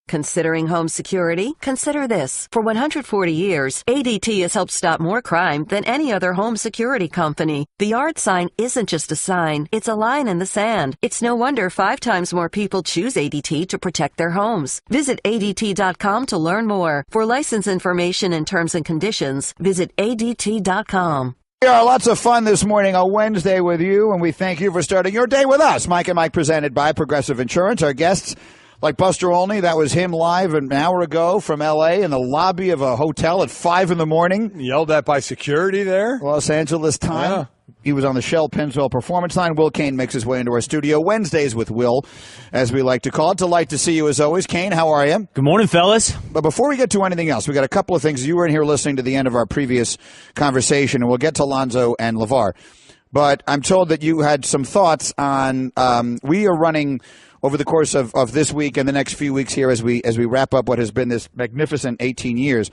Considering home security? Consider this. For 140 years, ADT has helped stop more crime than any other home security company. The yard sign isn't just a sign, it's a line in the sand. It's no wonder 5 times more people choose ADT to protect their homes. Visit ADT.com to learn more. For license information and terms and conditions, visit ADT.com. We are lots of fun this morning on Wednesday with you, and we thank you for starting your day with us. Mike and Mike presented by Progressive Insurance. Our guests, like Buster Olney, that was him live an hour ago from L.A. in the lobby of a hotel at 5 in the morning. Yelled at by security there. Los Angeles time. Yeah. He was on the Shell Pennzoil Performance Line. Will Cain makes his way into our studio. Wednesdays with Will, as we like to call it. Delight to see you as always. Cain, how are you? Good morning, fellas. But before we get to anything else, we got a couple of things. You were in here listening to the end of our previous conversation, and we'll get to Lonzo and Lavar. But I'm told that you had some thoughts on we are running over the course of this week and the next few weeks here as we wrap up what has been this magnificent 18 years,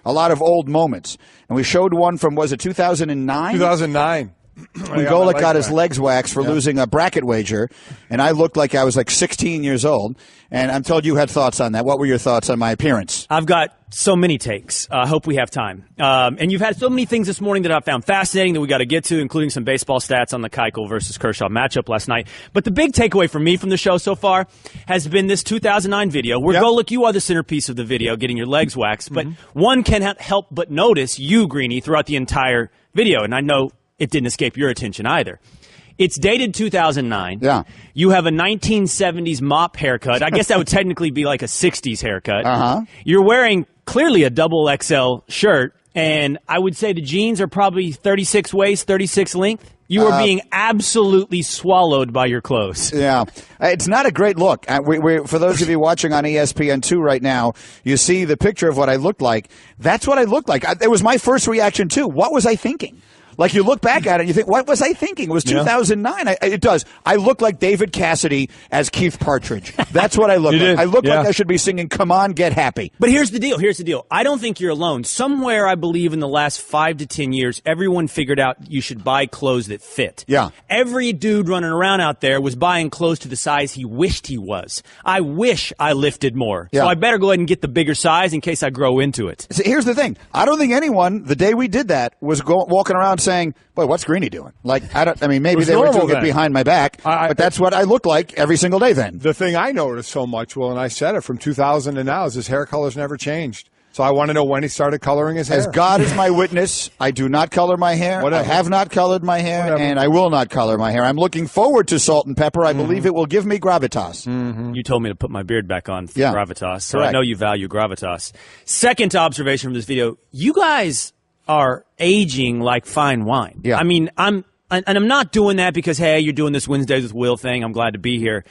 a lot of old moments. And we showed one from, was it 2009? 2009. When Golic got his legs waxed for losing a bracket wager, and I looked like I was like 16 years old, and I'm told you had thoughts on that. What were your thoughts on my appearance? I've got so many takes. I hope we have time. And you've had so many things this morning that I found fascinating that we got to get to, including some baseball stats on the Keuchel versus Kershaw matchup last night. But the big takeaway for me from the show so far has been this 2009 video where, Golic, you are the centerpiece of the video, getting your legs waxed. But one can't help but notice you, Greeny, throughout the entire video. And I know it didn't escape your attention either. It's dated 2009. Yeah. You have a 1970s mop haircut. I guess that would technically be like a 60s haircut. Uh-huh. You're wearing clearly a double XL shirt, and I would say the jeans are probably 36 waist, 36 length. You are being absolutely swallowed by your clothes. Yeah. It's not a great look. For those of you watching on ESPN2 right now, you see the picture of what I looked like. That's what I looked like. It was my first reaction, too. What was I thinking? Like, you look back at it and you think, what was I thinking? It was 2009. It does. I look like David Cassidy as Keith Partridge. That's what I look like. I look like I should be singing Come On, Get Happy. But here's the deal. I don't think you're alone. Somewhere, I believe, in the last 5 to 10 years, everyone figured out you should buy clothes that fit. Yeah. Every dude running around out there was buying clothes to the size he wished he was. I wish I lifted more. Yeah. So I better go ahead and get the bigger size in case I grow into it. See, here's the thing. I don't think anyone, the day we did that, was walking around saying, boy, what's Greeny doing? Like, maybe they were doing it behind my back, but that's what I look like every single day then. The thing I noticed so much, Will, and I said it from 2000 to now, is his hair color's never changed. So I want to know when he started coloring his hair. As God is my witness, I do not color my hair. Whatever. I have not colored my hair, and I will not color my hair. I'm looking forward to Salt and Pepper. I believe it will give me gravitas. You told me to put my beard back on for gravitas, so correct. I know you value gravitas. Second observation from this video, you guys are aging like fine wine. Yeah. I mean, I'm not doing that because, hey, you're doing this Wednesdays with Will thing. I'm glad to be here.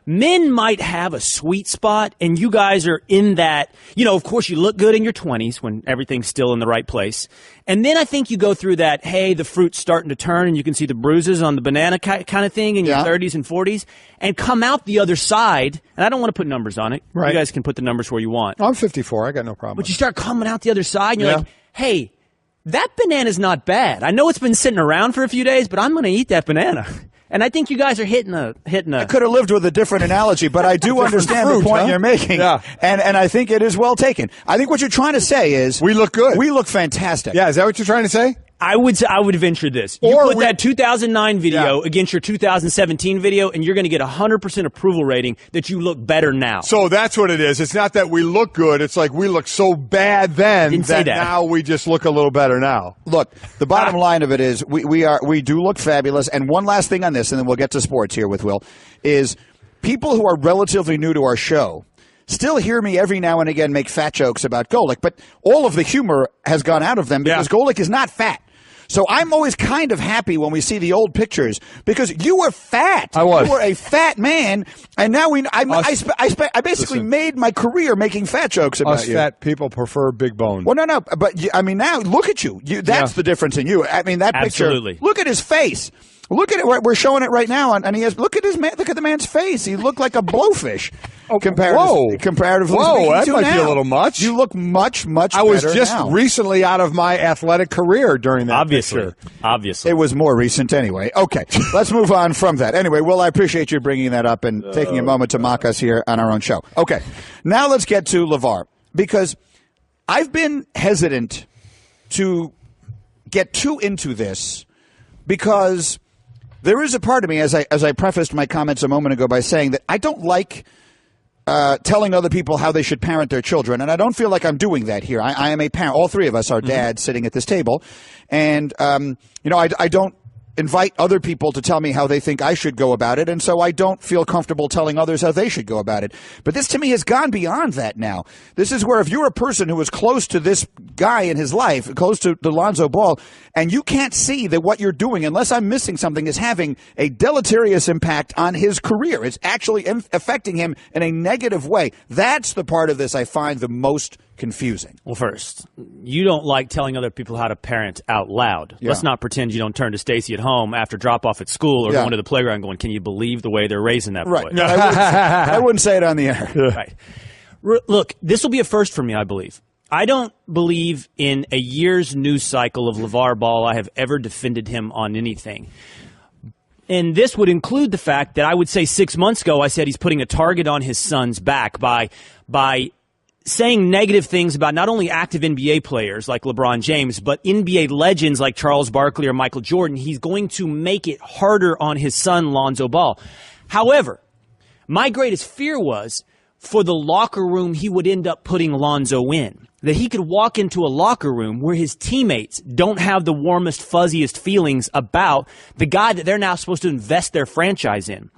Men might have a sweet spot, and you guys are in that, of course you look good in your 20s when everything's still in the right place. And then I think you go through that, hey, the fruit's starting to turn and you can see the bruises on the banana kind of thing in your 30s and 40s, and come out the other side, and I don't want to put numbers on it. Right. You guys can put the numbers where you want. I'm 54. I got no problem. But you start coming out the other side, and you're like, hey, that banana's not bad. I know it's been sitting around for a few days, but I'm going to eat that banana. And I think you guys are hitting a. I could have lived with a different analogy, but I do understand the point you're making. Yeah. And I think it is well taken. I think what you're trying to say is we look good. We look fantastic. Yeah, is that what you're trying to say? I would venture this. You put that 2009 video against your 2017 video, and you're going to get 100% approval rating that you look better now. So that's what it is. It's not that we look good. It's like we look so bad then that now we just look a little better now. Look, the bottom line of it is we do look fabulous. And one last thing on this, and then we'll get to sports here with Will, is people who are relatively new to our show still hear me every now and again make fat jokes about Golic, but all of the humor has gone out of them because Golic is not fat. So I'm always kind of happy when we see the old pictures because you were fat. I was. You were a fat man, and now I basically made my career making fat jokes about you. Us fat people prefer big bone. Well, no, but I mean, now look at you. That's the difference in you. I mean, that picture. Look at his face. Look at it. We're showing it right now on ESPN. Look at the man's face. He looked like a blowfish. comparatively Whoa, that might now. be a little much. You look much better I was just now. recently out of my athletic career during that picture. Obviously. It was more recent anyway. Okay, let's move on from that. Anyway, Will, I appreciate you bringing that up and taking a moment to mock us here on our own show. Okay, now let's get to Lavar, because I've been hesitant to get too into this because there is a part of me, as I prefaced my comments a moment ago by saying that I don't like telling other people how they should parent their children, and I don't feel like I'm doing that here. I am a parent. All three of us are dads sitting at this table, and I don't invite other people to tell me how they think I should go about it, and so I don't feel comfortable telling others how they should go about it. But this to me has gone beyond that now. This is where if you're a person who is close to this guy in his life, close to Lonzo Ball, and you can't see that what you're doing, unless I'm missing something, is having a deleterious impact on his career. It's actually affecting him in a negative way. That's the part of this I find the most confusing. Well, first, you don't like telling other people how to parent out loud. Yeah. Let's not pretend you don't turn to Stacy at home after drop-off at school or going to the playground going, can you believe the way they're raising that boy? No, I wouldn't say it on the air. Right. Look, this will be a first for me, I believe. I don't believe in a year's news cycle of Lavar Ball I have ever defended him on anything. And this would include the fact that I would say 6 months ago I said he's putting a target on his son's back by saying negative things about not only active NBA players like LeBron James, but NBA legends like Charles Barkley or Michael Jordan. He's going to make it harder on his son, Lonzo Ball. However, my greatest fear was for the locker room he would end up putting Lonzo in. That he could walk into a locker room where his teammates don't have the warmest, fuzziest feelings about the guy that they're now supposed to invest their franchise in.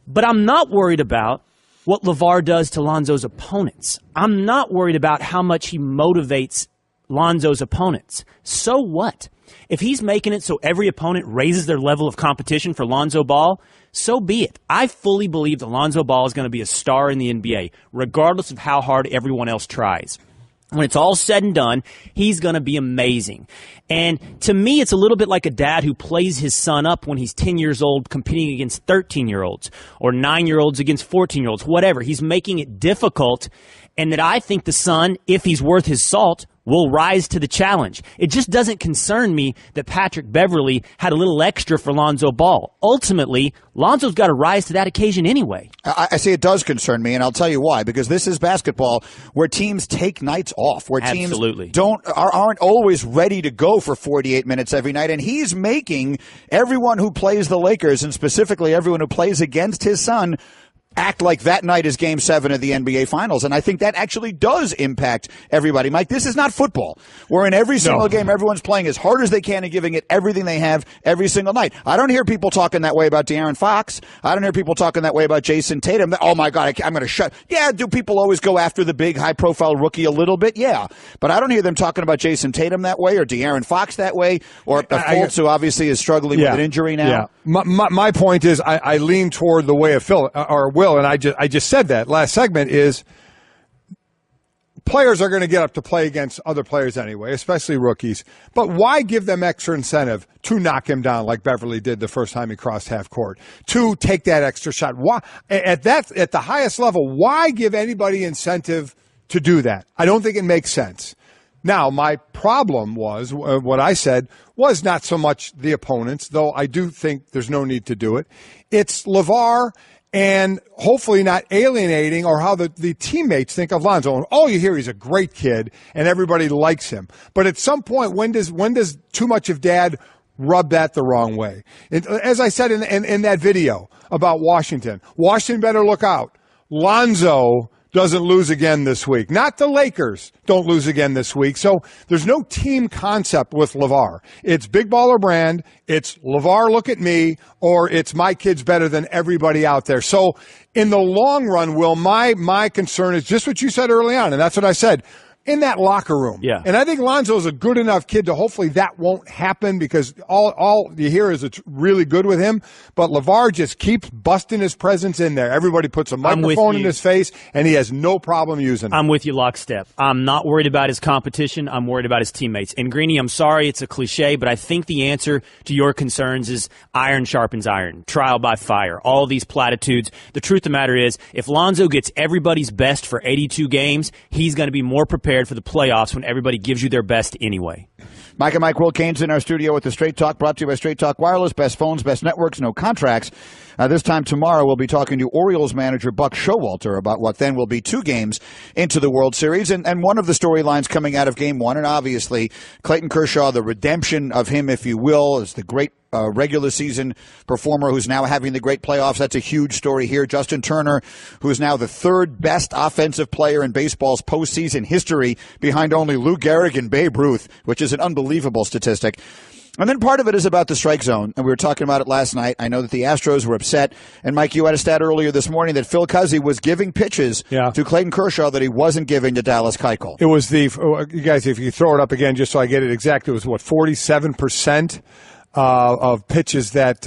But I'm not worried about what Lavar does to Lonzo's opponents. I'm not worried about how much he motivates Lonzo's opponents. So what? If he's making it so every opponent raises their level of competition for Lonzo Ball, so be it. I fully believe that Lonzo Ball is going to be a star in the NBA, regardless of how hard everyone else tries. When it's all said and done, he's going to be amazing. And to me, it's a little bit like a dad who plays his son up when he's 10 years old competing against 13-year-olds or 9-year-olds against 14-year-olds, whatever. He's making it difficult, and that I think the son, if he's worth his salt, will rise to the challenge. It just doesn't concern me that Patrick Beverley had a little extra for Lonzo Ball. Ultimately, Lonzo's got to rise to that occasion anyway. I say it does concern me, and I'll tell you why. Because this is basketball where teams take nights off, where teams aren't always ready to go for 48 minutes every night. And he's making everyone who plays the Lakers, and specifically everyone who plays against his son, act like that night is Game 7 of the NBA Finals. And I think that actually does impact everybody. Mike, this is not football, where in every single game everyone's playing as hard as they can and giving it everything they have every single night. I don't hear people talking that way about De'Aaron Fox. I don't hear people talking that way about Jason Tatum. Oh, my God, I'm going to shut. Yeah, do people always go after the big, high-profile rookie a little bit? Yeah. But I don't hear them talking about Jason Tatum that way or De'Aaron Fox that way or Fultz, who obviously is struggling with an injury now. Yeah. My point is I lean toward the way of Phil, or Will, and I just said that last segment is players are going to get up to play against other players anyway, especially rookies. But why give them extra incentive to knock him down like Beverly did the first time he crossed half court, to take that extra shot? Why at the highest level, why give anybody incentive to do that? I don't think it makes sense. Now, my problem was, what I said was not so much the opponents, though I do think there's no need to do it. It's Lavar and hopefully not alienating or how the teammates think of Lonzo. And all you hear, he's a great kid and everybody likes him. But at some point, when does too much of dad rub that the wrong way? And as I said in that video about Washington better look out. Lonzo doesn't lose again this week. Not the Lakers don't lose again this week. So there's no team concept with Lavar. It's big baller brand. It's Lavar, look at me, or it's my kid's better than everybody out there. So in the long run, Will, my concern is just what you said early on, and that's what I said. in that locker room. Yeah. And I think Lonzo's a good enough kid to hopefully that won't happen, because all you hear is it's really good with him. But Lavar just keeps busting his presence in there. Everybody puts a microphone in his face, and he has no problem using it. I'm with you lockstep. I'm not worried about his competition. I'm worried about his teammates. And Greeny, I'm sorry it's a cliche, but I think the answer to your concerns is iron sharpens iron, trial by fire, all these platitudes. The truth of the matter is, if Lonzo gets everybody's best for 82 games, he's going to be more prepared for the playoffs when everybody gives you their best anyway. Mike and Mike, Will Cain's in our studio with the Straight Talk, brought to you by Straight Talk Wireless. Best phones, best networks, no contracts. This time tomorrow, we'll be talking to Orioles manager Buck Showalter about what then will be 2 games into the World Series. And one of the storylines coming out of Game 1, and obviously Clayton Kershaw, the redemption of him, if you will, is the great regular season performer who's now having the great playoffs. That's a huge story here. Justin Turner, who is now the 3rd best offensive player in baseball's postseason history, behind only Lou Gehrig and Babe Ruth, which is an unbelievable statistic. And then part of it is about the strike zone, and we were talking about it last night. I know that the Astros were upset, and Mike, you had a stat earlier this morning that Phil Cuzzi was giving pitches to Clayton Kershaw that he wasn't giving to Dallas Keuchel. It was you guys, if you throw it up again just so I get it exact, it was 47% of pitches that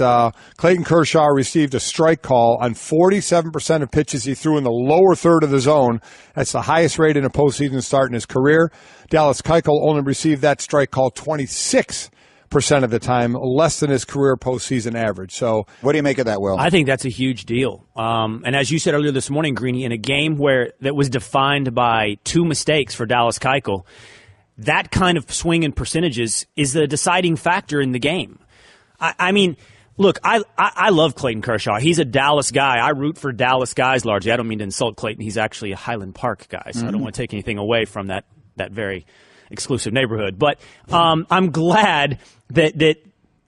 Clayton Kershaw received a strike call on 47% of pitches he threw in the lower third of the zone. That's the highest rate in a postseason start in his career. Dallas Keuchel only received that strike call 26% of the time, less than his career postseason average. So, what do you make of that, Will? I think that's a huge deal. And as you said earlier this morning, Greeny, in a game that was defined by 2 mistakes for Dallas Keuchel, that kind of swing in percentages is the deciding factor in the game. I mean, look, I love Clayton Kershaw. He's a Dallas guy. I root for Dallas guys largely. I don't mean to insult Clayton. He's actually a Highland Park guy, so I don't want to take anything away from that very exclusive neighborhood. But I'm glad that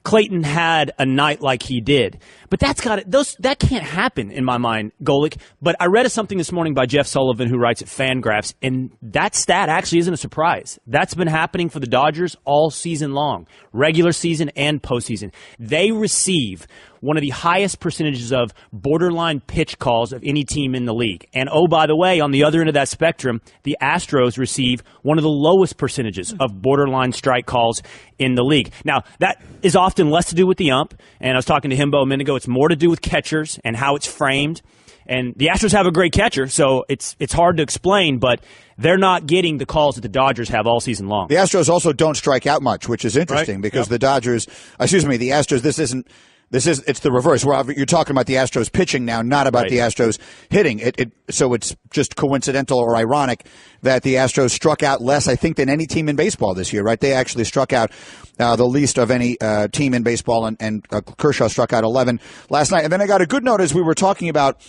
Clayton had a night like he did. But that can't happen in my mind, Golick. But I read something this morning by Jeff Sullivan, who writes at Fangraphs, and that stat actually isn't a surprise. That's been happening for the Dodgers all season long, regular season and postseason. They receive one of the highest percentages of borderline pitch calls of any team in the league. And oh, by the way, on the other end of that spectrum, the Astros receive one of the lowest percentages of borderline strike calls in the league. Now, that is often less to do with the ump, and I was talking to Himbo a minute ago. It's more to do with catchers and how it's framed. And the Astros have a great catcher, so it's hard to explain, but they're not getting the calls that the Dodgers have all season long. The Astros also don't strike out much, which is interesting because the Astros, it's the reverse. You're talking about the Astros pitching now, not about the Astros hitting. So it's just coincidental or ironic that the Astros struck out less, I think, than any team in baseball this year, right? They actually struck out the least of any team in baseball, and Kershaw struck out 11 last night. And then I got a good note as we were talking about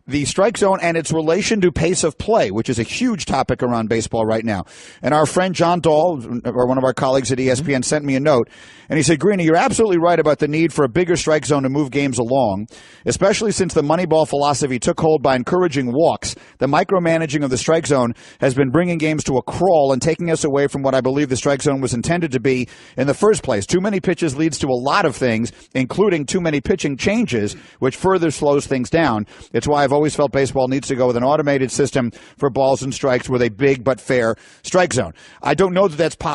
the strike zone and its relation to pace of play, which is a huge topic around baseball right now. And our friend John Dahl, or one of our colleagues at ESPN, sent me a note, and he said, Greeny, you're absolutely right about the need for a bigger strike zone to move games along, especially since the Moneyball philosophy took hold by encouraging walks. The micromanaging of the strike zone has been bringing games to a crawl and taking us away from what I believe the strike zone was intended to be in the first place. Too many pitches leads to a lot of things, including too many pitching changes, which further slows things down. It's why I've always felt baseball needs to go with an automated system for balls and strikes with a big but fair strike zone. I don't know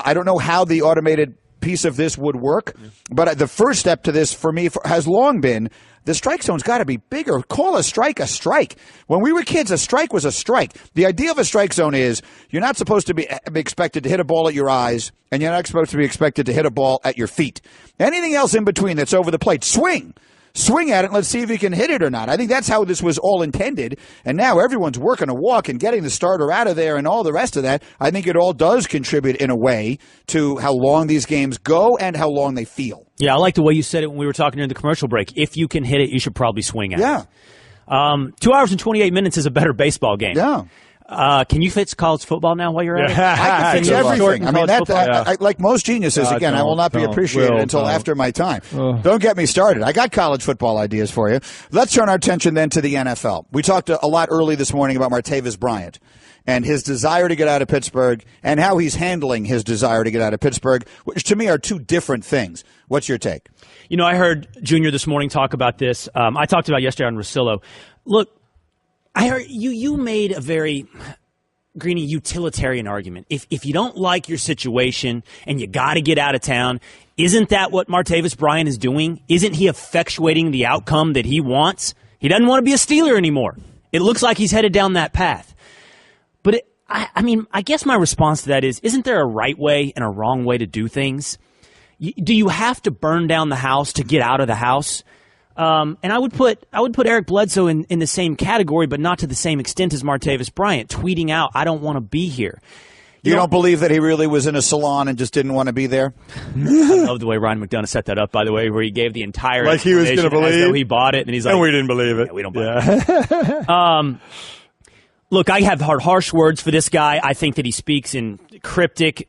I don't know how the automated piece of this would work, but the first step to this for me has long been the strike zone's got to be bigger. Call a strike a strike. When we were kids, a strike was a strike. The idea of a strike zone is you're not supposed to be expected to hit a ball at your eyes, and you're not supposed to be expected to hit a ball at your feet. Anything else in between that's over the plate, swing at it and let's see if you can hit it or not. I think that's how this was all intended. And now everyone's working a walk and getting the starter out of there and all the rest of that. I think it all does contribute in a way to how long these games go and how long they feel. Yeah, I like the way you said it when we were talking during the commercial break. If you can hit it, you should probably swing at it. 2 hours and 28 minutes is a better baseball game. Yeah. Can you fix college football now while you're at it? I can fix everything. I mean, like most geniuses, I will not be appreciated until after my time. Don't get me started. I got college football ideas for you. Let's turn our attention then to the NFL. We talked a lot early this morning about Martavis Bryant and his desire to get out of Pittsburgh and how he's handling his desire to get out of Pittsburgh, which to me are two different things. What's your take? You know, I heard Junior this morning talk about this. I talked about it yesterday on Russillo. Look, I heard you made a very Greeny, utilitarian argument. If you don't like your situation and you got to get out of town, isn't that what Martavis Bryant is doing? Isn't he effectuating the outcome that he wants? He doesn't want to be a Steeler anymore. It looks like he's headed down that path. But I guess my response to that is, isn't there a right way and a wrong way to do things? Do you have to burn down the house to get out of the house? And I would put Eric Bledsoe in the same category, but not to the same extent as Martavis Bryant, tweeting out, "I don't want to be here." You don't believe that he really was in a salon and just didn't want to be there? I love the way Ryan McDonough set that up, by the way, where he gave the entire like he was going to believe, as though he bought it, and he's like, and we didn't believe it. Yeah, we don't believe it. Look, I have harsh words for this guy. I think that he speaks in cryptic,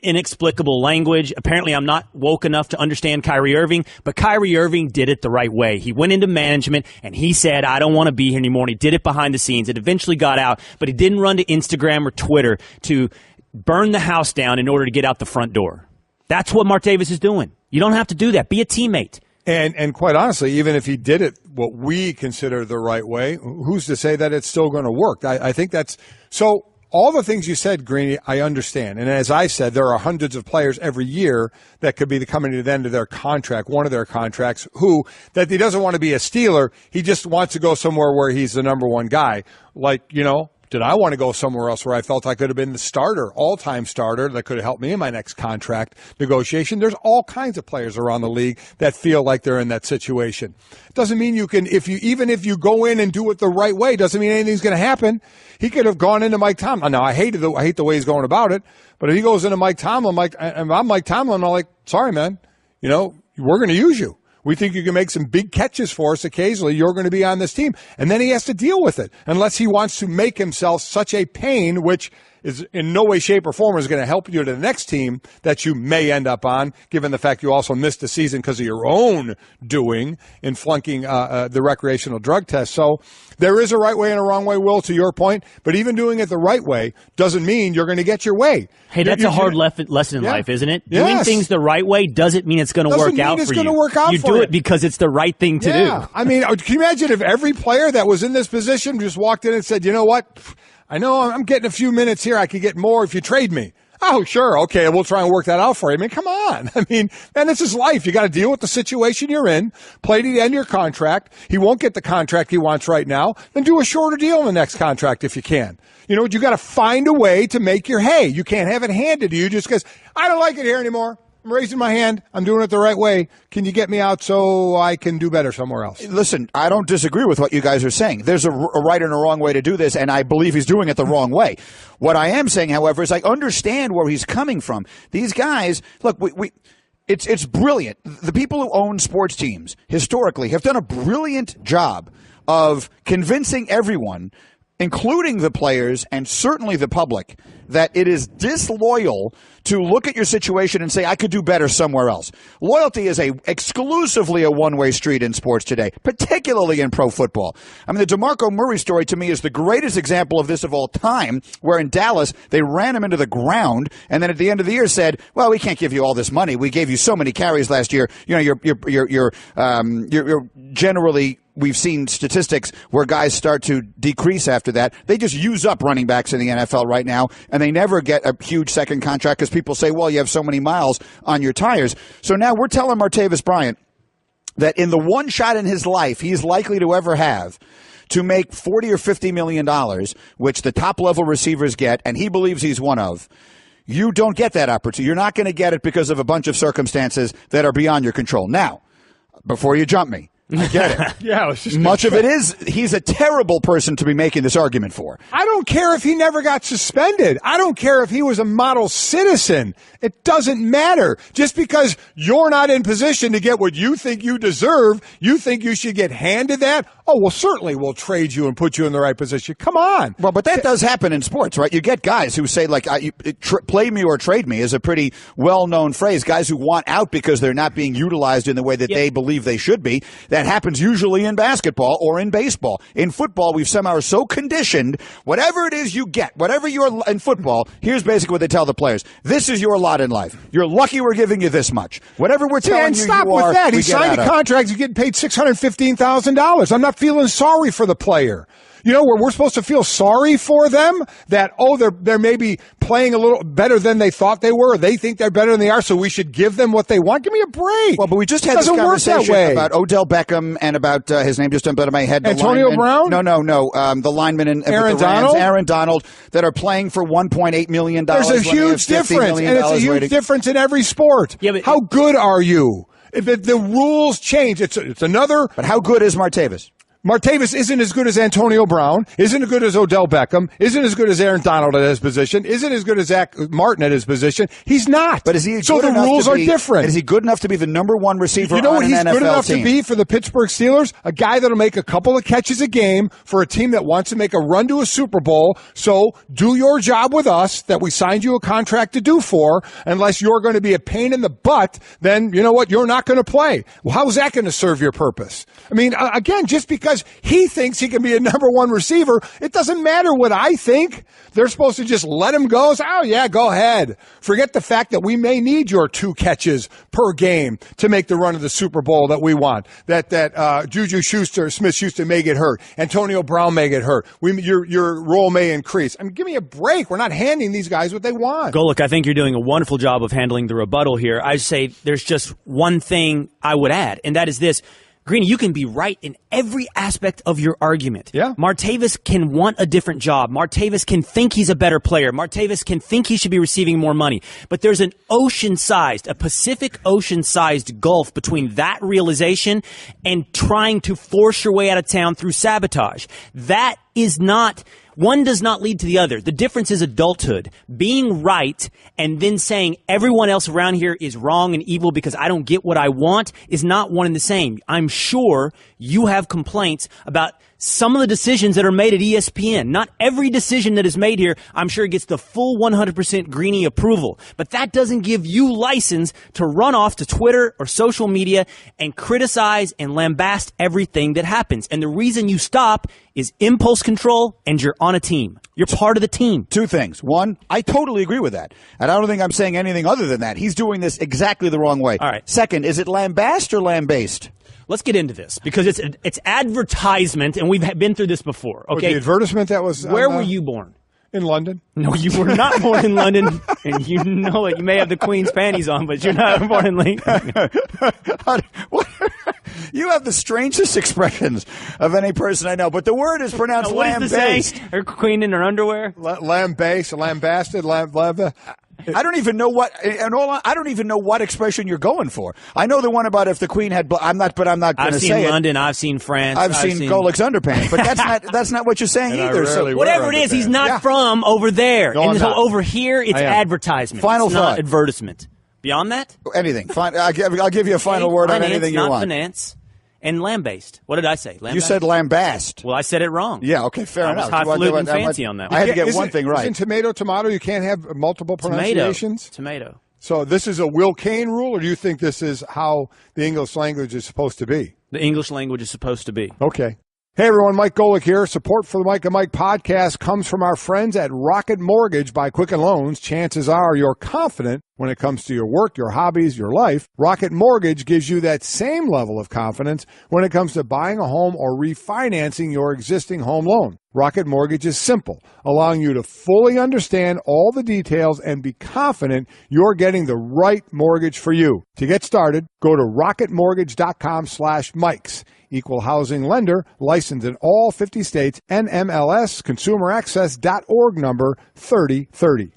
inexplicable language. Apparently, I'm not woke enough to understand Kyrie Irving, but Kyrie Irving did it the right way. He went into management, and he said, "I don't want to be here anymore." And he did it behind the scenes. It eventually got out, but he didn't run to Instagram or Twitter to burn the house down in order to get out the front door. That's what Martavis is doing. You don't have to do that. Be a teammate. And quite honestly, even if he did it what we consider the right way, who's to say that it's still going to work? I think that's so. All the things you said, Greeny, I understand. And as I said, there are hundreds of players every year that could be coming to the end of their contract, one of their contracts, that he doesn't want to be a Steeler. He just wants to go somewhere where he's the number one guy. Like, did I want to go somewhere else where I felt I could have been the starter, all-time starter that could have helped me in my next contract negotiation? There's all kinds of players around the league that feel like they're in that situation. It doesn't mean you can, even if you go in and do it the right way, doesn't mean anything's going to happen. He could have gone into Mike Tomlin. Now, I hate the way he's going about it, but if he goes into Mike Tomlin, I'm Mike Tomlin, I'm like, sorry, man, we're going to use you. We think you can make some big catches for us occasionally. You're going to be on this team. And then he has to deal with it unless he wants to make himself such a pain, which is in no way, shape, or form is going to help you to the next team that you may end up on, given the fact you also missed the season because of your own doing in flunking the recreational drug test. So there is a right way and a wrong way, Will, to your point. But even doing it the right way doesn't mean you're going to get your way. Hey, that's a hard lesson in life, isn't it? Yes. Doing things the right way doesn't mean it's going to work out for you. You do it because it's the right thing to do. I mean, can you imagine if every player that was in this position just walked in and said, you know what? I know I'm getting a few minutes here. I could get more if you trade me. Oh, sure. Okay, we'll try and work that out for you. I mean, come on. I mean, man, this is life. You got to deal with the situation you're in, play to the end of your contract. He won't get the contract he wants right now. Then do a shorter deal in the next contract if you can. You got to find a way to make your hay. You can't have it handed to you just because I don't like it here anymore. I'm raising my hand. I'm doing it the right way. Can you get me out so I can do better somewhere else? Listen, I don't disagree with what you guys are saying. There's a right and a wrong way to do this, and I believe he's doing it the wrong way. What I am saying, however, is I understand where he's coming from. These guys, look, it's brilliant. The people who own sports teams historically have done a brilliant job of convincing everyone, including the players and certainly the public, that it is disloyal to look at your situation and say, I could do better somewhere else. Loyalty is exclusively a one-way street in sports today, particularly in pro football. I mean, the DeMarco Murray story to me is the greatest example of this of all time, where in Dallas, they ran him into the ground and then at the end of the year said, well, we can't give you all this money. We gave you so many carries last year. You're generally, we've seen statistics where guys start to decrease after that. They just use up running backs in the NFL right now, and they never get a huge second contract because people say, well, you have so many miles on your tires. So now we're telling Martavis Bryant that in the one shot in his life he's likely to ever have to make $40 or $50 million, which the top-level receivers get, and he believes he's one of, you don't get that opportunity. You're not going to get it because of a bunch of circumstances that are beyond your control. Now, before you jump me, I get it. Yeah, much of it is he's a terrible person to be making this argument for. I don't care if he never got suspended. I don't care if he was a model citizen. It doesn't matter. Just because you're not in position to get what you think you deserve, you think you should get handed that? Oh, well, certainly we'll trade you and put you in the right position. Come on. Well, but that does happen in sports, right? You get guys who say, like, play me or trade me is a pretty well-known phrase. Guys who want out because they're not being utilized in the way that they believe they should be. That happens usually in basketball or in baseball. In football, we've somehow are so conditioned, whatever it is you get, whatever you're in football, here's basically what they tell the players. This is your lot in life. You're lucky we're giving you this much. Whatever we're telling you, stop you with are, that. He signed a contract. He's getting paid $615,000. I'm not feeling sorry for the player. where we're supposed to feel sorry for them that, they're maybe playing a little better than they thought they were, or they think they're better than they are, so we should give them what they want. Give me a break. Well, but we just had this conversation about Odell Beckham and about his name just jumped out of my head. Antonio Brown? No. The lineman with Aaron the Rams, Donald? Aaron Donald, that are playing for $1.8 million. There's a huge difference, and it's a huge difference in every sport. Yeah, but how good are you? If the rules change, it's another. But how good is Martavis? Martavis isn't as good as Antonio Brown, isn't as good as Odell Beckham, isn't as good as Aaron Donald at his position, isn't as good as Zach Martin at his position. He's not. But is he so the rules are different. Is he good enough to be the number one receiver on an NFL team? You know what he's good enough to be for the Pittsburgh Steelers? A guy that'll make a couple of catches a game for a team that wants to make a run to a Super Bowl. So do your job with us that we signed you a contract to do for. Unless you're going to be a pain in the butt, then you know what? You're not going to play. Well, how is that going to serve your purpose? I mean, again, just because he thinks he can be a number one receiver, it doesn't matter what I think. They're supposed to just let him go. So, oh, yeah, go ahead. Forget the fact that we may need your 2 catches per game to make the run of the Super Bowl that we want. That Juju Smith-Schuster may get hurt. Antonio Brown may get hurt. Your role may increase. I mean, give me a break. We're not handing these guys what they want. Golick, I think you're doing a wonderful job of handling the rebuttal here. I say there's just one thing I would add, and that is this. Greeny, you can be right in every aspect of your argument. Yeah. Martavis can want a different job. Martavis can think he's a better player. Martavis can think he should be receiving more money. But there's a Pacific Ocean-sized gulf between that realization and trying to force your way out of town through sabotage. That is not... One does not lead to the other. The difference is adulthood. Being right and then saying everyone else around here is wrong and evil because I don't get what I want is not one and the same. I'm sure you have complaints about some of the decisions that are made at ESPN. Not every decision that is made here, I'm sure, gets the full 100% Greeny approval. But that doesn't give you license to run off to Twitter or social media and criticize and lambast everything that happens. And the reason you stop is impulse control, and you're on a team. You're part of the team. 2 things. One, I totally agree with that. And I don't think I'm saying anything other than that. He's doing this exactly the wrong way. All right. Second, is it lambast or lambased? Let's get into this because it's advertisement, and we've been through this before. Okay, the advertisement that was. Where were you born? In London. No, you were not born in London, and you know it. You may have the Queen's panties on, but you're not born in London. You have the strangest expressions of any person I know, but the word is pronounced lambasted. Her queen in her underwear. Lambasted. I don't even know what expression you're going for. I know the one about if the Queen had. I'm not going to say it. I've seen London. I've seen France. I've seen Golick's underpants, but that's not what you're saying either. So whatever it is, he's not from over there, no, and so over here it's advertisement. Final it's thought. Not advertisement. Beyond that, anything. Fine. I'll give you a final word on anything you want. Not finance. And lambasted. What did I say? Lambast? You said lambast. Well, I said it wrong. Yeah, okay, fair enough. I was highfalutin fancy on that. I had to get one thing right. Isn't tomato? You can't have multiple pronunciations? Tomato. So this is a Will Cain rule, or do you think this is how the English language is supposed to be? The English language is supposed to be. Okay. Hey, everyone, Mike Golick here. Support for the Mike and Mike podcast comes from our friends at Rocket Mortgage by Quicken Loans. Chances are you're confident when it comes to your work, your hobbies, your life. Rocket Mortgage gives you that same level of confidence when it comes to buying a home or refinancing your existing home loan. Rocket Mortgage is simple, allowing you to fully understand all the details and be confident you're getting the right mortgage for you. To get started, go to rocketmortgage.com/Mikes. Equal housing lender, licensed in all 50 states, NMLS, consumeraccess.org number 3030.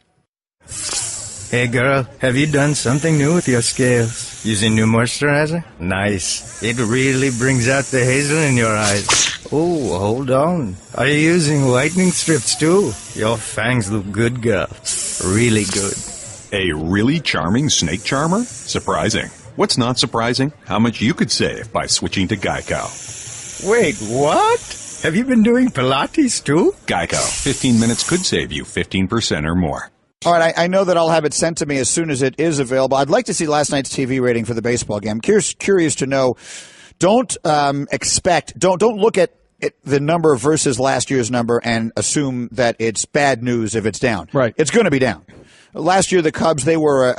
Hey girl, have you done something new with your scales? Using new moisturizer? Nice. It really brings out the hazel in your eyes. Oh, hold on. Are you using whitening strips too? Your fangs look good, girl. Really good. A really charming snake charmer? Surprising. What's not surprising? How much you could save by switching to Geico. Wait, what? Have you been doing Pilates too? Geico. 15 minutes could save you 15% or more. All right, I know that I'll have it sent to me as soon as it is available. I'd like to see last night's TV rating for the baseball game. Curious to know. Don't look at the number versus last year's number and assume that it's bad news if it's down. Right. It's going to be down. Last year, the Cubs, they were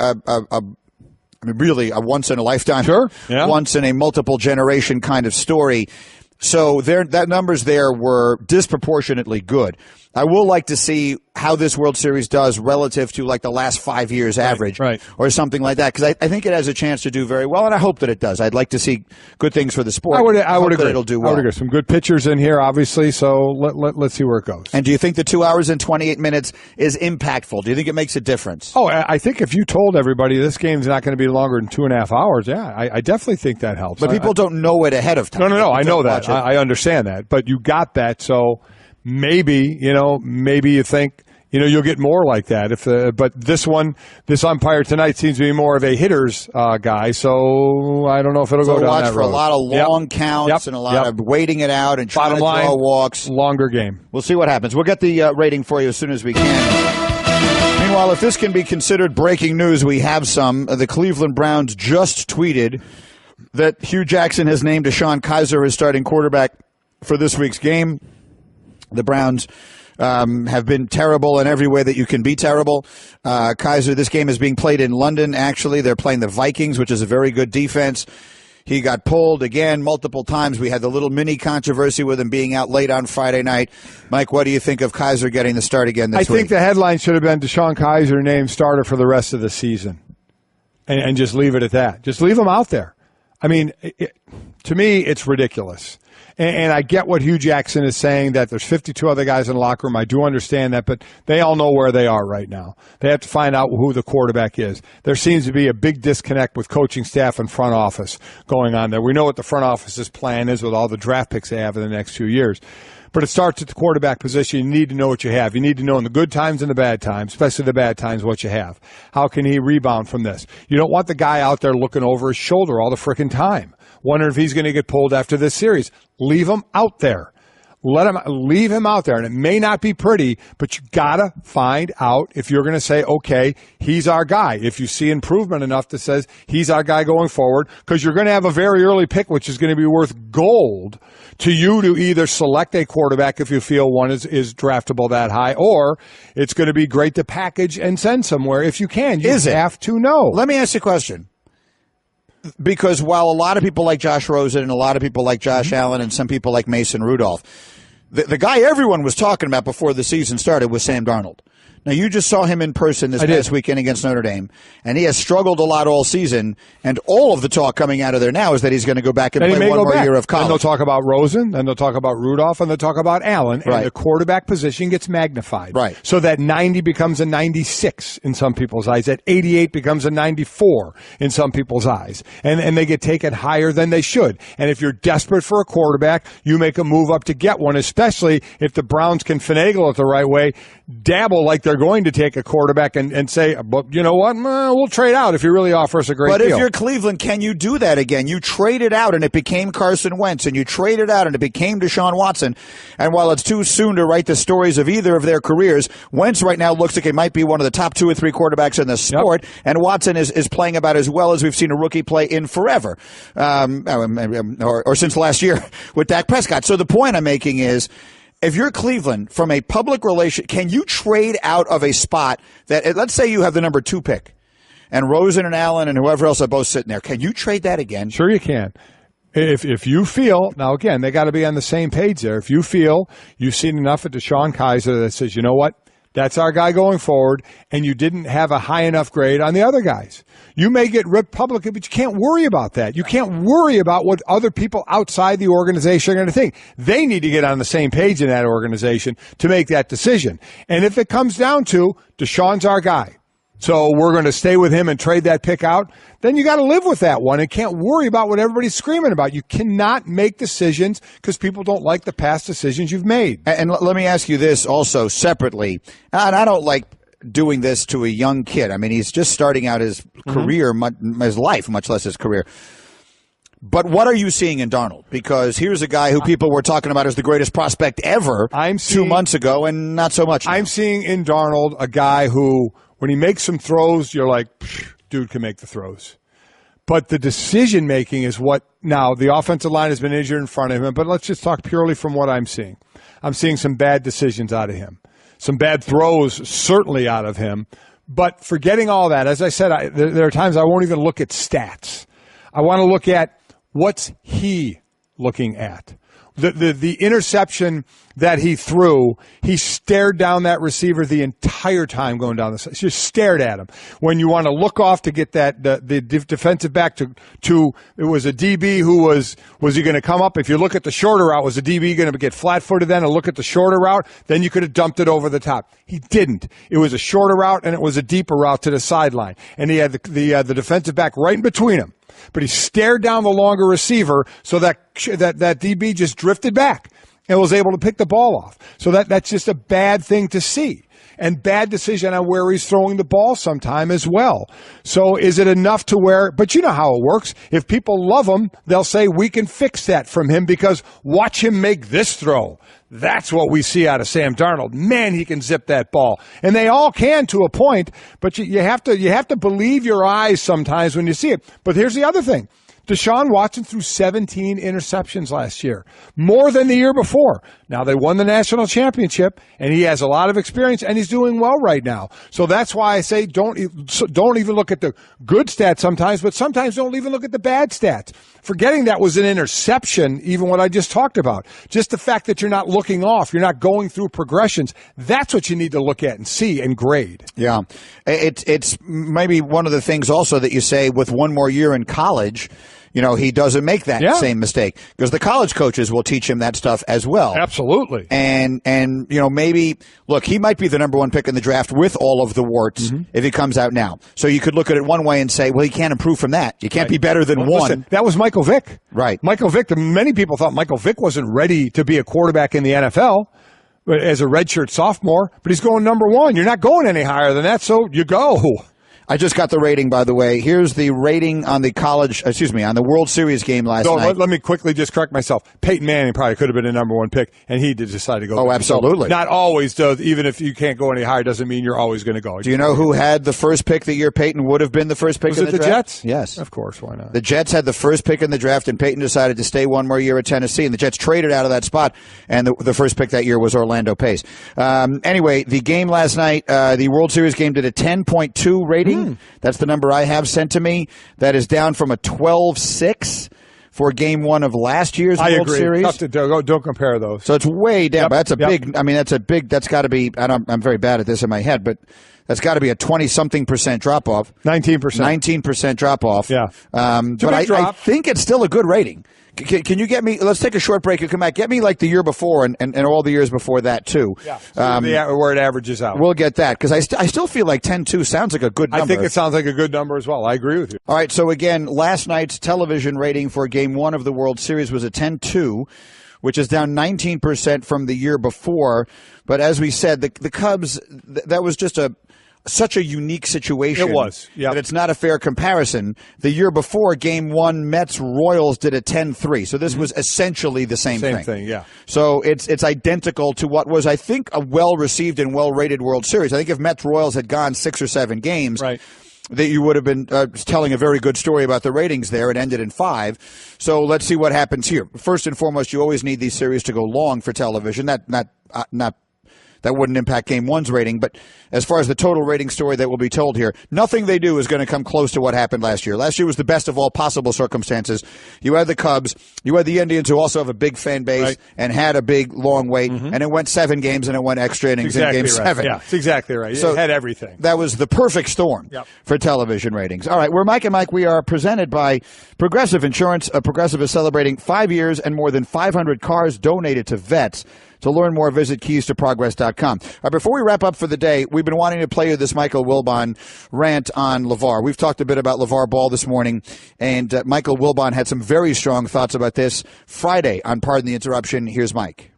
really a once-in-a-lifetime, sure. Yeah. once-in-a-multiple-generation kind of story. So that numbers there were disproportionately good. I will like to see how this World Series does relative to like the last 5 years average, right. or something like that, because I think it has a chance to do very well, and I hope that it does. I'd like to see good things for the sport. I would agree. It'll do well. I would agree. Some good pitchers in here, obviously, so let's see where it goes. And do you think the 2 hours and 28 minutes is impactful? Do you think it makes a difference? Oh, I think if you told everybody this game's not going to be longer than 2.5 hours, yeah, I definitely think that helps. But people don't know it ahead of time. No, I know that. I understand that. But you got that, so maybe you think, you'll get more like that. But this umpire tonight seems to be more of a hitter's guy, so I don't know if it'll go down that road. Watch for a lot of long counts and a lot of waiting it out and trying to draw walks. Longer game. We'll see what happens. We'll get the rating for you as soon as we can. Meanwhile, if this can be considered breaking news, we have some. The Cleveland Browns just tweeted that Hugh Jackson has named Deshaun Kaiser his starting quarterback for this week's game. The Browns have been terrible in every way that you can be terrible. Kaiser, this game is being played in London, actually. They're playing the Vikings, which is a very good defense. He got pulled again multiple times. We had the little mini controversy with him being out late on Friday night. Mike, what do you think of Kaiser getting the start again this week? I think the headline should have been Deshaun Kaiser named starter for the rest of the season. And just leave it at that. Just leave him out there. I mean, to me, it's ridiculous. And I get what Hugh Jackson is saying, that there's 52 other guys in the locker room. I do understand that, but they all know where they are right now. They have to find out who the quarterback is. There seems to be a big disconnect with coaching staff and front office going on there. We know what the front office's plan is with all the draft picks they have in the next few years. But it starts at the quarterback position. You need to know what you have. You need to know in the good times and the bad times, especially the bad times, what you have. How can he rebound from this? You don't want the guy out there looking over his shoulder all the frickin' time, wondering if he's going to get pulled after this series. Leave him out there. Leave him out there. And it may not be pretty, but you got to find out if you're going to say, okay, he's our guy. If you see improvement enough that says he's our guy going forward, because you're going to have a very early pick, which is going to be worth gold to you to either select a quarterback if you feel one is draftable that high, or it's going to be great to package and send somewhere if you can. You have to know. Let me ask you a question. Because while a lot of people like Josh Rosen and a lot of people like Josh Allen and some people like Mason Rudolph, the guy everyone was talking about before the season started was Sam Darnold. Now, you just saw him in person this past weekend against Notre Dame, and he has struggled a lot all season, and all of the talk coming out of there now is that he's going to go back and play one more year of college. And they'll talk about Rosen, and they'll talk about Rudolph, and they'll talk about Allen, and the quarterback position gets magnified. Right. So that 90 becomes a 96 in some people's eyes. That 88 becomes a 94 in some people's eyes. And they get taken higher than they should. And if you're desperate for a quarterback, you make a move up to get one, especially if the Browns can finagle it the right way, dabble like they're going to take a quarterback and say, but you know what, we'll trade out if you really offer us a great deal. But if you're Cleveland, can you do that again? You traded out and it became Carson Wentz, and you traded out and it became Deshaun Watson. And while it's too soon to write the stories of either of their careers, Wentz right now looks like he might be one of the top 2 or 3 quarterbacks in the sport, and Watson is playing about as well as we've seen a rookie play in forever, or since last year with Dak Prescott. So the point I'm making is, if you're Cleveland, from a public relation, can you trade out of a spot that, let's say you have the number 2 pick, and Rosen and Allen and whoever else are both sitting there. Can you trade that again? Sure you can. If you feel, now again, they got to be on the same page there. If you feel you've seen enough at Deshaun Kaiser that says, you know what, that's our guy going forward, and you didn't have a high enough grade on the other guys. You may get ripped publicly, but you can't worry about that. You can't worry about what other people outside the organization are going to think. They need to get on the same page in that organization to make that decision. And if it comes down to Deshaun's our guy, so we're going to stay with him and trade that pick out, then you got to live with that one and can't worry about what everybody's screaming about. You cannot make decisions because people don't like the past decisions you've made. And let me ask you this also separately. And I don't like doing this to a young kid. I mean, he's just starting out his career, his life, much less his career. But what are you seeing in Darnold? Because here's a guy who people were talking about as the greatest prospect ever 2 months ago, and not so much now. I'm seeing in Darnold a guy who, when he makes some throws, you're like, dude can make the throws. But the decision-making is what, now the offensive line has been injured in front of him, but let's just talk purely from what I'm seeing. I'm seeing some bad decisions out of him. Some bad throws certainly out of him. But forgetting all that, as I said, there are times I won't even look at stats. I want to look at what's he looking at. The interception that he threw, he stared down that receiver the entire time going down the side. Just stared at him. When you want to look off to get the defensive back to it was a DB who was he going to come up? If you look at the shorter route, was the DB going to get flat-footed then and look at the shorter route? Then you could have dumped it over the top. He didn't. It was a shorter route and it was a deeper route to the sideline. And he had the defensive back right in between him. But he stared down the longer receiver so that DB just drifted back and was able to pick the ball off. So that's just a bad thing to see. And bad decision on where he's throwing the ball sometime as well. So is it enough to where, but you know how it works. If people love him, they'll say, we can fix that from him because watch him make this throw. That's what we see out of Sam Darnold. Man, he can zip that ball. And they all can to a point, but you have to believe your eyes sometimes when you see it. But here's the other thing. Deshaun Watson threw 17 interceptions last year, more than the year before. Now, they won the national championship, and he has a lot of experience, and he's doing well right now. So that's why I say don't even look at the good stats sometimes, but sometimes don't even look at the bad stats. Forgetting that was an interception, even what I just talked about. Just the fact that you're not looking off, you're not going through progressions, that's what you need to look at and see and grade. Yeah. It's maybe one of the things also that you say with one more year in college, he doesn't make that same mistake because the college coaches will teach him that stuff as well. Absolutely. And maybe, look, he might be the number one pick in the draft with all of the warts if he comes out now. So you could look at it one way and say, well, he can't improve from that. You can't be better than one. Listen, that was Michael Vick. Right. Michael Vick, many people thought Michael Vick wasn't ready to be a quarterback in the NFL as a redshirt sophomore, but he's going number one. You're not going any higher than that, so you go. I just got the rating, by the way. Here's the rating on the World Series game last night. Let me quickly just correct myself. Peyton Manning probably could have been a number one pick, and he did decide to go. Oh, absolutely. So not always does. Even if you can't go any higher, doesn't mean you're always going to go. Do you know who had the first pick the year Peyton would have been the first pick in the draft? Was it the Jets? Yes. Of course, why not? The Jets had the first pick in the draft, and Peyton decided to stay one more year at Tennessee, and the Jets traded out of that spot, and the first pick that year was Orlando Pace. Anyway, the game last night, the World Series game did a 10.2 rating. That's the number I have sent to me. That is down from a 12.6 for game one of last year's World Series. I agree. Don't compare those. So it's way down. Yep. But that's a big, that's got to be, I'm very bad at this in my head, but that's got to be a 20-something% drop-off. 19%. 19% drop-off. Yeah. But I think it's still a good rating. Can you get me, let's take a short break and come back. Get me like the year before and all the years before that, too. Yeah. Where it averages out. We'll get that because I still feel like 10.2 sounds like a good number. I think it sounds like a good number as well. I agree with you. All right. So, again, last night's television rating for Game 1 of the World Series was a 10.2, which is down 19% from the year before. But as we said, the Cubs, that was just such a unique situation. It was, yeah. That it's not a fair comparison. The year before, Game 1, Mets-Royals did a 10-3. So this was essentially the same thing. Same thing, yeah. So it's identical to what was, I think, a well-received and well-rated World Series. I think if Mets-Royals had gone 6 or 7 games, right, that you would have been telling a very good story about the ratings there. It ended in 5. So let's see what happens here. First and foremost, you always need these series to go long for television. That wouldn't impact Game 1's rating. But as far as the total rating story that will be told here, nothing they do is going to come close to what happened last year. Last year was the best of all possible circumstances. You had the Cubs. You had the Indians, who also have a big fan base and had a big, long wait. And it went 7 games, and it went extra innings in Game 7. Yeah, that's exactly right. So it had everything. That was the perfect storm for television ratings. All right, we're Mike and Mike. We are presented by Progressive Insurance. Progressive is celebrating 5 years and more than 500 cars donated to vets. To learn more, visit keystoprogress.com. Before we wrap up for the day, we've been wanting to play you this Michael Wilbon rant on Lavar. We've talked a bit about Lavar Ball this morning, and Michael Wilbon had some very strong thoughts about this Friday on Pardon the Interruption. Here's Mike.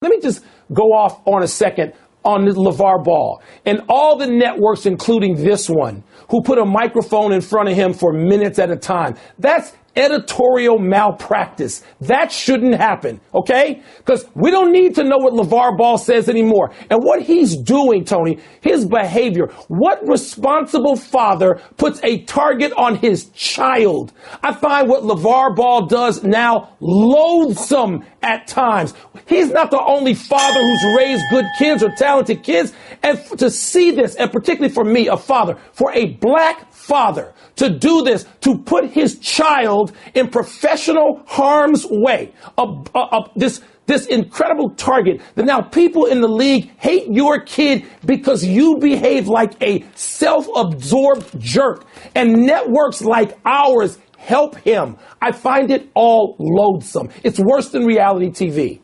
Let me just go off on a second on the Lavar Ball and all the networks, including this one, who put a microphone in front of him for minutes at a time. That's editorial malpractice. That shouldn't happen, okay? Because we don't need to know what Lavar Ball says anymore. And what he's doing, Tony, his behavior, what responsible father puts a target on his child? I find what Lavar Ball does now loathsome at times. He's not the only father who's raised good kids or talented kids, And to see this, and particularly for me, a father, for a black father to do this, to put his child in professional harm's way, this incredible target that now people in the league hate your kid because you behave like a self-absorbed jerk, and networks like ours help him. I find it all loathsome. It's worse than reality TV.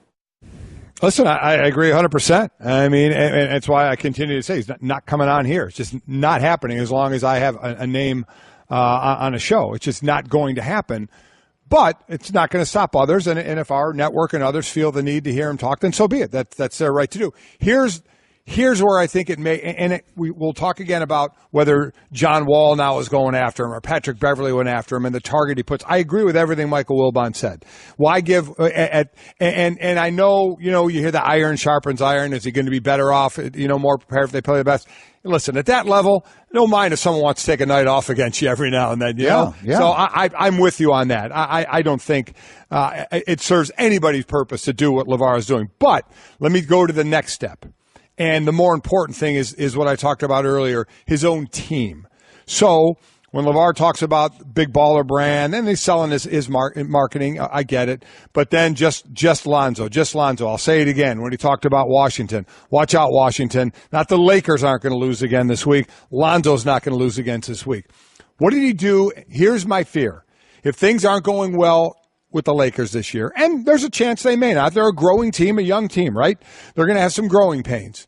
Listen, I agree 100%. I mean, and that's why I continue to say he's not coming on here. It's just not happening as long as I have a name on a show. It's just not going to happen. But it's not going to stop others. And if our network and others feel the need to hear him talk, then so be it. That's their right to do. Here's where I think it may, and we'll talk again about whether John Wall now is going after him or Patrick Beverley went after him and the target he puts. I agree with everything Michael Wilbon said. Why give, and I know, you hear the iron sharpens iron. Is he going to be better off, more prepared if they play the best? Listen, at that level, don't mind if someone wants to take a night off against you every now and then, you know? Yeah. So I'm with you on that. I don't think it serves anybody's purpose to do what Lavar is doing. But let me go to the next step. And the more important thing is what I talked about earlier, his own team. So when Lavar talks about big baller brand, and he's selling his marketing, I get it. But then just Lonzo. I'll say it again when he talked about Washington. Watch out, Washington. Not the Lakers aren't going to lose again this week. Lonzo's not going to lose again this week. What did he do? Here's my fear. If things aren't going well with the Lakers this year, and there's a chance they may not. They're a growing team, a young team, right? They're going to have some growing pains.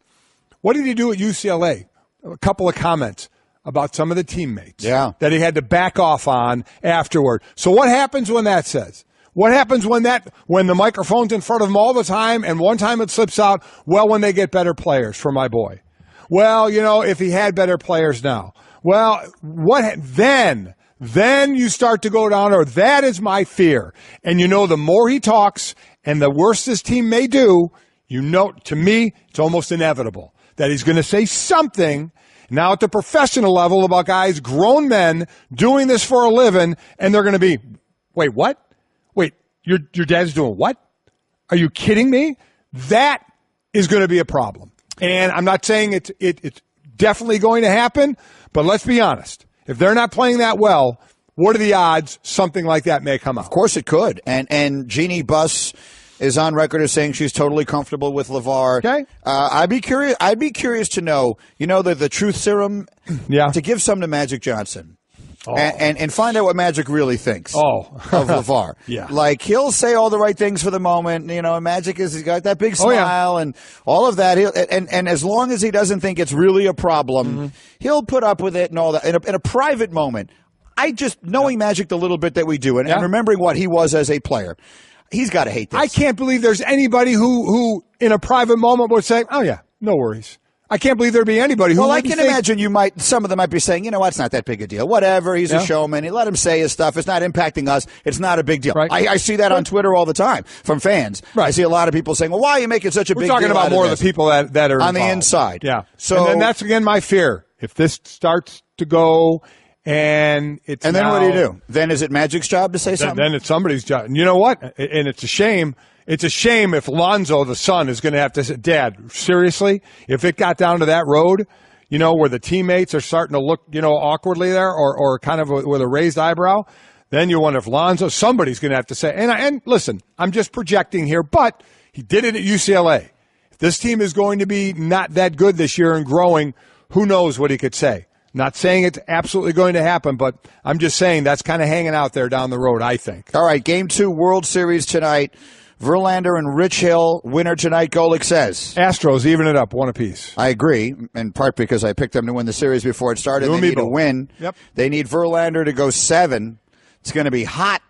What did he do at UCLA? A couple of comments about some of the teammates that he had to back off on afterward. So what happens when that says? What happens when the microphone's in front of them all the time and one time it slips out? Well, when they get better players for my boy. Well, if he had better players now. Well, then you start to go down, or that is my fear. And the more he talks and the worse this team may do, to me, it's almost inevitable that he's going to say something now at the professional level about guys, grown men, doing this for a living, and they're going to be, wait, what? Wait, your dad's doing what? Are you kidding me? That is going to be a problem. And I'm not saying it's definitely going to happen, but let's be honest. If they're not playing that well, what are the odds something like that may come up? Of course it could. And Jeannie Buss is on record as saying she's totally comfortable with Lavar. Okay. I'd be curious to know, the truth serum, to give some to Magic Johnson. Oh. And find out what Magic really thinks of Lavar. Yeah. Like, he'll say all the right things for the moment. Magic he's got that big smile and all of that. And as long as he doesn't think it's really a problem, he'll put up with it and all that. In a private moment, knowing Magic the little bit that we do and remembering what he was as a player, he's got to hate this. I can't believe there's anybody who in a private moment would say, oh, yeah, no worries. I can't believe there'd be anybody who. Well, I can imagine some of them might be saying, it's not that big a deal. Whatever, he's a showman. He let him say his stuff. It's not impacting us. It's not a big deal. Right. I see that on Twitter all the time from fans. Right. I see a lot of people saying, well, why are you making such a big deal? We're talking about more of the people that are on involved. The inside. Yeah. So, and then that's, again, my fear. If this starts to go and it's And then what do? Then is it Magic's job to say something? Then it's somebody's job. And you know what? And it's a shame. It's a shame if Lonzo, the son, is going to have to say, Dad, seriously, if it got down to that road, where the teammates are starting to look, awkwardly there or kind of with a raised eyebrow, then you wonder if somebody's going to have to say, and listen, I'm just projecting here, but he did it at UCLA. If this team is going to be not that good this year and growing, who knows what he could say. Not saying it's absolutely going to happen, but I'm just saying that's kind of hanging out there down the road, I think. All right, Game 2, World Series tonight. Verlander and Rich Hill, winner tonight, Golick says. Astros even it up, one apiece. I agree, in part because I picked them to win the series before it started. They need to win. Yep. They need Verlander to go 7. It's going to be hot.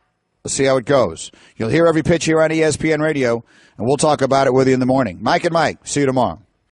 Let's see how it goes. You'll hear every pitch here on ESPN Radio, and we'll talk about it with you in the morning. Mike and Mike, see you tomorrow.